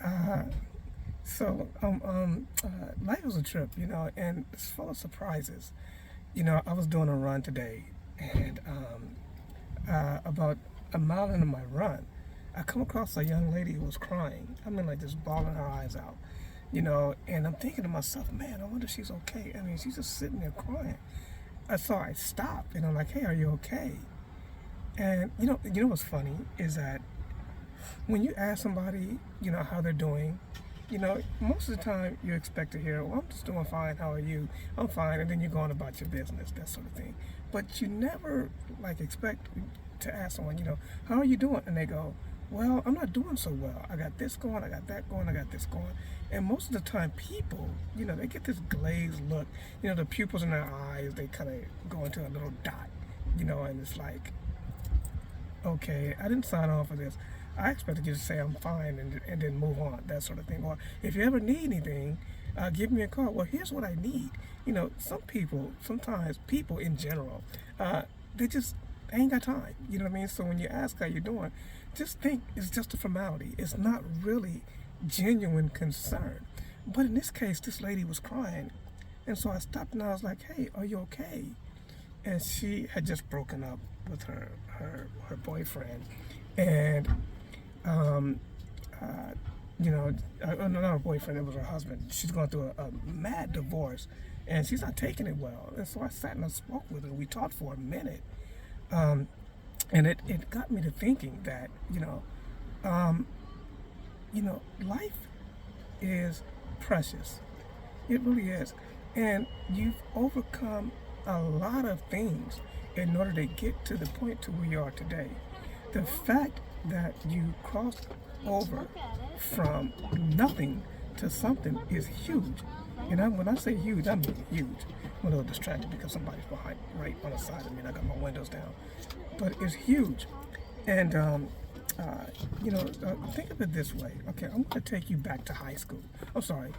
Uh, Life was a trip, and it's full of surprises. I was doing a run today, and about a mile into my run, I come across a young lady who was crying. I mean, like just bawling her eyes out, and I'm thinking to myself, man, I wonder if she's okay. I mean, she's just sitting there crying. So I stopped, and I'm like, hey, are you okay? And what's funny is that when you ask somebody, how they're doing, most of the time you expect to hear, well, I'm just doing fine, how are you? I'm fine, and then you're going about your business, that sort of thing. But you never expect to ask someone, how are you doing? And they go, well, I'm not doing so well. I got this going, I got that going, I got this going. And most of the time people, they get this glazed look, the pupils in their eyes, they kind of go into a little dot, and it's like, okay, I didn't sign on for this. I expected you to say I'm fine and then move on, that sort of thing. Or if you ever need anything, give me a call. Well, here's what I need. Sometimes people in general, they just ain't got time. You know what I mean? So when you ask how you're doing, just think it's just a formality. It's not really genuine concern. But in this case, this lady was crying. And so I stopped and I was like, hey, are you okay? And she had just broken up with her boyfriend. And um, not her boyfriend, it was her husband. She's going through a mad divorce, and she's not taking it well. And so I sat and I spoke with her. We talked for a minute, um, and it got me to thinking that life is precious. It really is, and you've overcome a lot of things in order to get to the point to where you are today. The fact that you crossed over from nothing to something is huge. And when I say huge, I mean huge. I'm a little distracted because somebody's behind, right on the side of me, and I got my windows down. But it's huge. And, think of it this way. Okay, I'm going to take you back to high school. I'm sorry,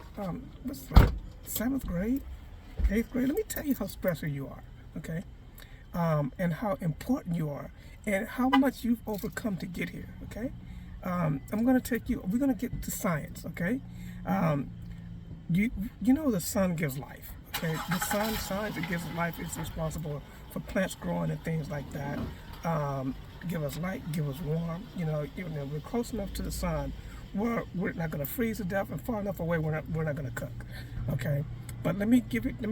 what's like 7th grade, 8th grade? Let me tell you how special you are, okay? And how important you are, and how much you've overcome to get here, okay? I'm going to take you, we're going to get to science, okay? You know the sun gives life, okay? The sun, science, it gives life. It's responsible for plants growing and things like that. Give us light, give us warm. We're close enough to the sun where we're not going to freeze to death, and far enough away we're not going to cook, okay? But let me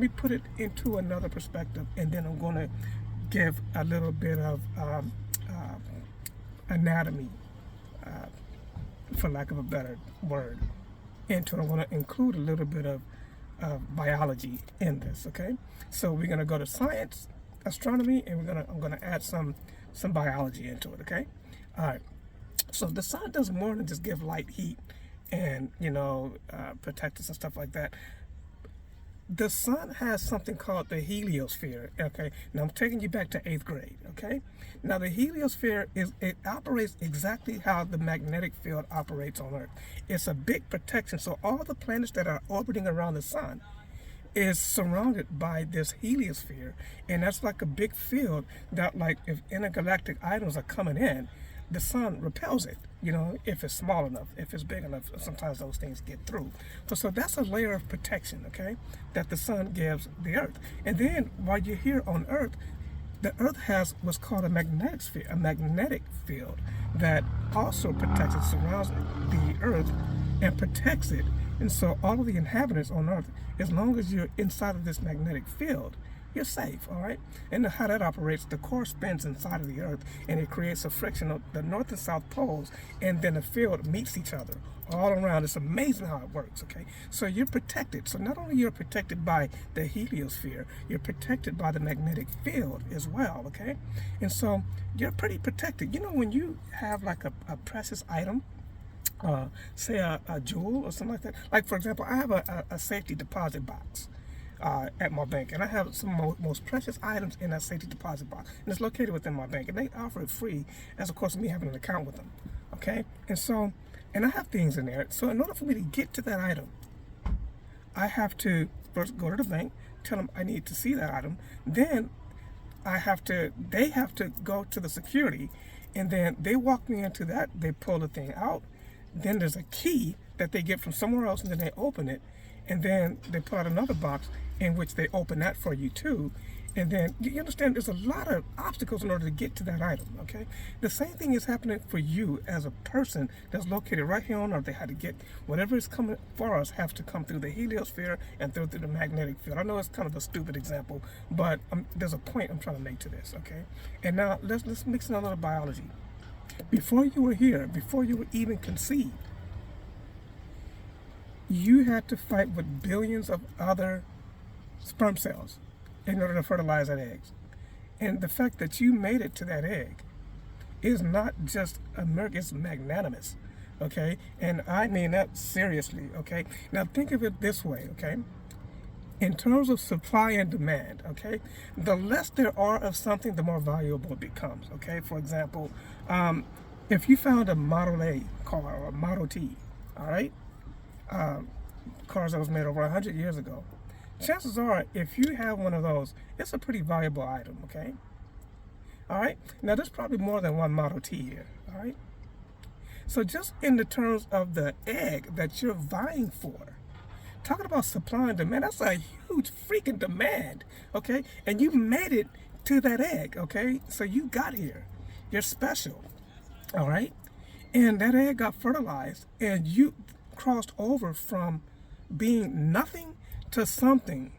put it into another perspective, and then I'm going to give a little bit of anatomy, for lack of a better word, into it. I'm going to include a little bit of biology in this. Okay, so we're going to go to science, astronomy, and I'm going to add some biology into it. Okay, all right. So the sun does more than just give light, heat, and protect us and stuff like that. The sun has something called the heliosphere. Okay, now I'm taking you back to 8th grade. Okay, now the heliosphere it operates exactly how the magnetic field operates on Earth. It's a big protection. So all the planets that are orbiting around the sun is surrounded by this heliosphere, and that's like a big field that, like, if intergalactic items are coming in, the sun repels it, if it's small enough. If it's big enough, sometimes those things get through. So that's a layer of protection, okay, that the sun gives the Earth. And then while you're here on Earth, the Earth has what's called a magnetic sphere, a magnetic field that also protects it, surrounds the Earth and protects it. And so all of the inhabitants on Earth, as long as you're inside of this magnetic field, you're safe, all right? And how that operates, the core spins inside of the Earth, and it creates a friction of the north and south poles, and then the field meets each other all around. It's amazing how it works, okay? So you're protected. So not only you're protected by the heliosphere, you're protected by the magnetic field as well, okay? And so you're pretty protected. When you have like a precious item, say a jewel or something like that. Like, for example, I have a safety deposit box at my bank, and I have some most precious items in that safety deposit box, and it's located within my bank, and they offer it free, as of course me having an account with them, okay? And I have things in there. So in order for me to get to that item, I have to first go to the bank, tell them I need to see that item, then they have to go to the security, and then they walk me into that, they pull the thing out, then there's a key that they get from somewhere else, and then they open it, and then they pull out another box in which they open that for you too. And then you understand there's a lot of obstacles in order to get to that item, okay? The same thing is happening for you as a person that's located right here on Earth. They had to get whatever is coming for us has to come through the heliosphere and through the magnetic field. I know it's kind of a stupid example, but there's a point I'm trying to make to this, okay? And now let's mix in a little biology. Before you were here, before you were even conceived, you had to fight with billions of other sperm cells in order to fertilize that egg. And the fact that you made it to that egg is not just it's magnanimous, okay? And I mean that seriously, okay? Now think of it this way, okay? In terms of supply and demand, okay? The less there are of something, the more valuable it becomes, okay? For example, if you found a Model A car or a Model T, all right? Cars that was made over 100 years ago, chances are, if you have one of those, it's a pretty valuable item, okay? All right? Now, there's probably more than one Model T here, all right? So just in the terms of the egg that you're vying for, talking about supply and demand, that's a huge freaking demand, okay? And you made it to that egg, okay? So you got here. You're special, all right? And that egg got fertilized, and you crossed over from being nothing to something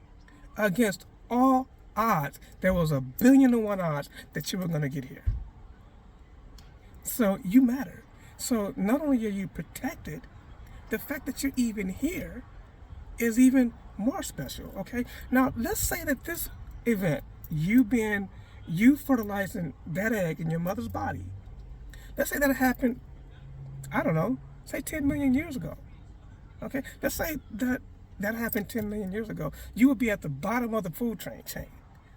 against all odds. There was 1,000,000,000 odds that you were going to get here. So you matter. So not only are you protected, the fact that you're even here is even more special, okay? Now, let's say that this event, you fertilizing that egg in your mother's body, let's say that happened, I don't know, say 10 million years ago, okay? Let's say that happened 10 million years ago. You would be at the bottom of the food chain,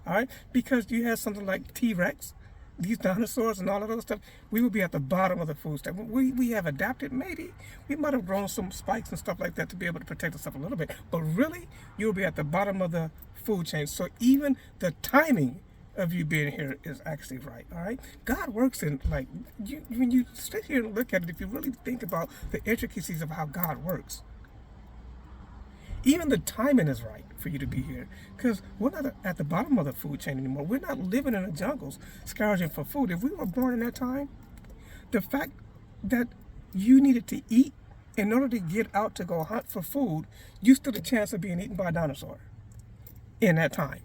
all right? Because you had something like T-Rex, these dinosaurs and all of those stuff, we would be at the bottom of the food chain. We have adapted, maybe. We might have grown some spikes and stuff like that to be able to protect ourselves a little bit. But really, you'll be at the bottom of the food chain. So even the timing of you being here is actually right, all right? God works in, like, when you sit here and look at it, if you really think about the intricacies of how God works, even the timing is right for you to be here, because we're not at the bottom of the food chain anymore. We're not living in the jungles scrounging for food. If we were born in that time, the fact that you needed to eat in order to get out to go hunt for food, you stood a chance of being eaten by a dinosaur in that time.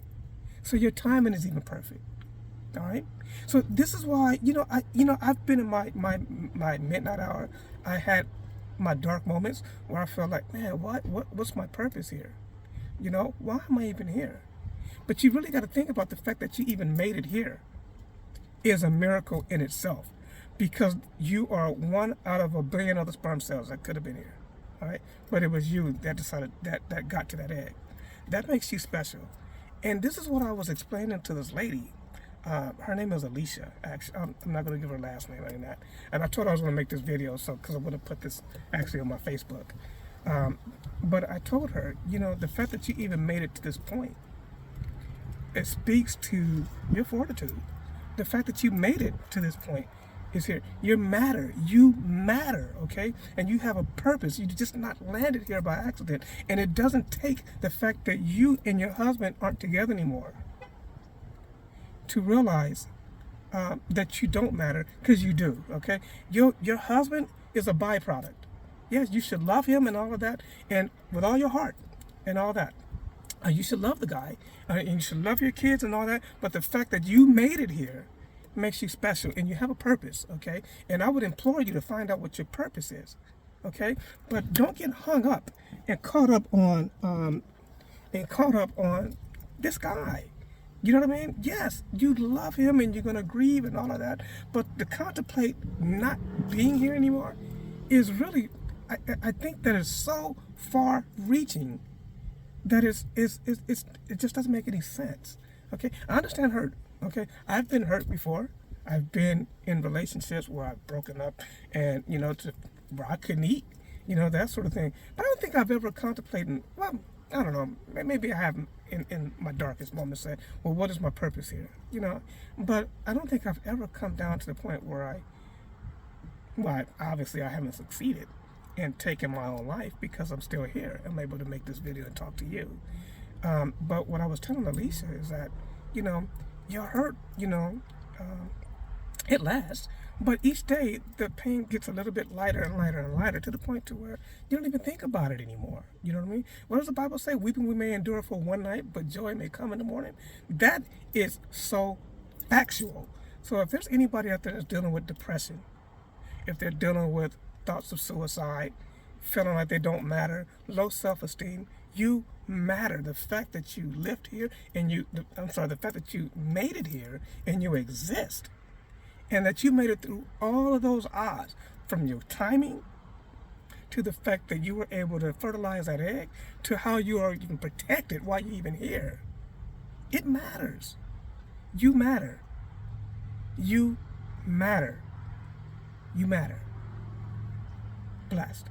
So your timing is even perfect, all right? So this is why, I've been in my midnight hour. I had my dark moments where I felt like, man, what's my purpose here? Why am I even here? But you really got to think about the fact that you even made it here is a miracle in itself, because you are one out of 1 billion other sperm cells that could have been here, all right? But it was you that decided that got to that egg. That makes you special. And this is what I was explaining to this lady. Her name is Alicia. Actually, I'm not going to give her last name like that. And I told her I was going to make this video, because I would have put this actually on my Facebook. But I told her, the fact that you even made it to this point, it speaks to your fortitude. The fact that you made it to this point is here. You matter, okay? And you have a purpose. You just not landed here by accident. And it doesn't take the fact that you and your husband aren't together anymore to realize that you don't matter, because you do, okay? Your husband is a byproduct. Yes, you should love him and all of that, and with all your heart and all that. You should love the guy, and you should love your kids and all that, but the fact that you made it here makes you special, and you have a purpose, okay? And I would implore you to find out what your purpose is, okay? But don't get hung up and caught up on this guy. You know what I mean? Yes, you love him and you're going to grieve and all of that, but to contemplate not being here anymore is really, I think that is so far reaching that it just doesn't make any sense, okay? I understand hurt, okay? I've been hurt before. I've been in relationships where I've broken up and, where I couldn't eat, that sort of thing. But I don't think I've ever contemplated, well, I don't know, maybe I have in my darkest moments said, well, what is my purpose here? But I don't think I've ever come down to the point where obviously I haven't succeeded, and taken my own life because I'm still here. I'm able to make this video and talk to you. But what I was telling Alicia is that, you know, your hurt, you know, it lasts. But each day, the pain gets a little bit lighter and lighter and lighter to the point to where you don't even think about it anymore. You know what I mean? What does the Bible say? Weeping we may endure for one night, but joy may come in the morning. That is so factual. So if there's anybody out there that's dealing with depression, if they're dealing with thoughts of suicide, feeling like they don't matter, low self-esteem, you matter. The fact that you lived here and the fact that you made it here and you exist, and that you made it through all of those odds, from your timing to the fact that you were able to fertilize that egg to how you are even protected while you're even here. It matters. You matter. You matter. You matter. Blessed.